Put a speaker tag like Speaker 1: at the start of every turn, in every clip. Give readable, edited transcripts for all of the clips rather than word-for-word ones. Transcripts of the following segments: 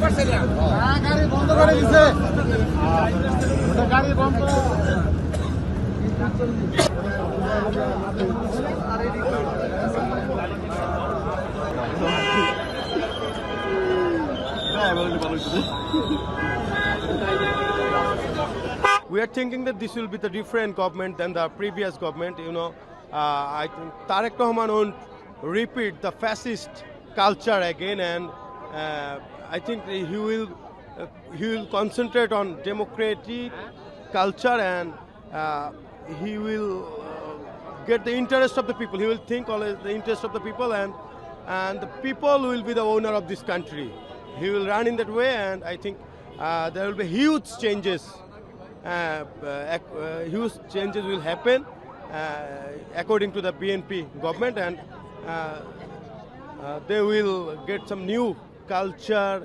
Speaker 1: গাড়ি বন্ধ করে দিছে, গাড়ি বন্ধ।
Speaker 2: We are thinking that this will be the different government than the previous government. I think Tariq Rahman won't repeat the fascist culture again, and I think he will concentrate on democratic culture, and he will get the interest of the people. He will think always the interest of the people, and the people will be the owner of this country. He will run in that way, and I think there will be huge changes. Huge changes will happen according to the BNP government, and they will get some new culture,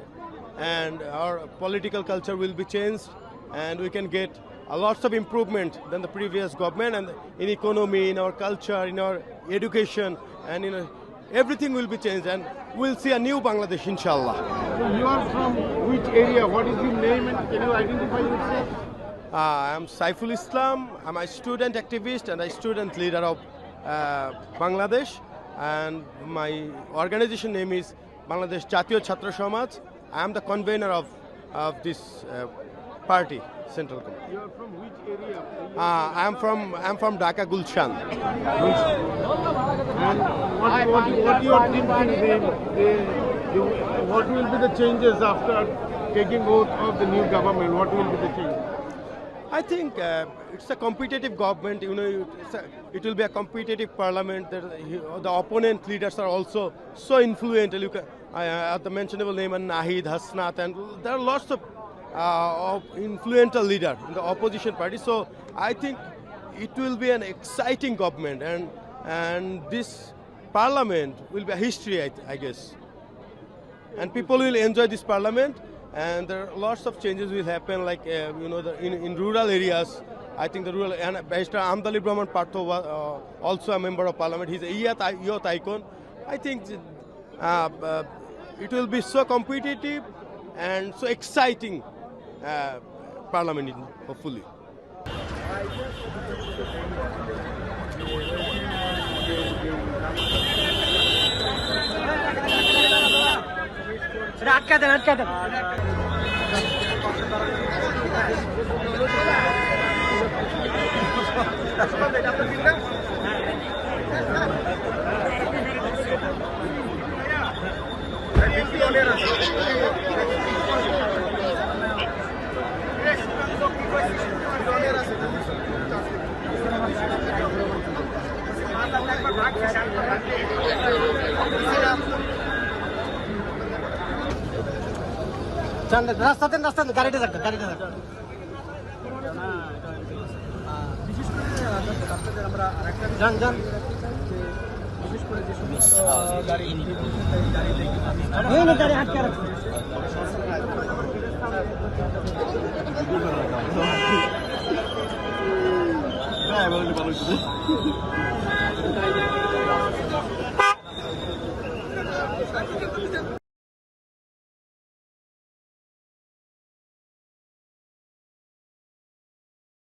Speaker 2: and our political culture will be changed, and we can get a lots of improvement than the previous government, and in economy, in our culture, in our education, and everything will be changed, and we'll see a new Bangladesh, inshallah.
Speaker 1: So you are from which area? What is your name, and can you identify yourself?
Speaker 2: I'm Saiful Islam. I'm a student activist and a student leader of Bangladesh, and my organization name is Bangladesh Jatiyo Chhatra Samaj. I am the convener of this party, Central Committee.
Speaker 1: You are from which area?
Speaker 2: I'm from Dhaka Gulshan.
Speaker 1: And what you are thinking? What will be the changes after taking oath of the new government? What will be the changes?
Speaker 2: I think it's a competitive government. It will be a competitive parliament. The opponent leaders are also so influential. I have the mentionable name and Nahid, Hasnat, and there are lots of influential leaders in the opposition party. So I think it will be an exciting government, and this parliament will be a history, I guess. And people will enjoy this parliament. And there are lots of changes will happen, like in rural areas. I think the rural, and Barrister Amdali Brahman Partho was also a member of parliament. He's a youth icon. I think it will be so competitive and so exciting parliament, hopefully.
Speaker 3: আটকা দেন। রাস্তা দেন, গাড়িটা রাখবেন, গাড়িটা রাখবেন। যান যান, বিশেষ করে যে সমস্ত গাড়ি আটকে রাখছে।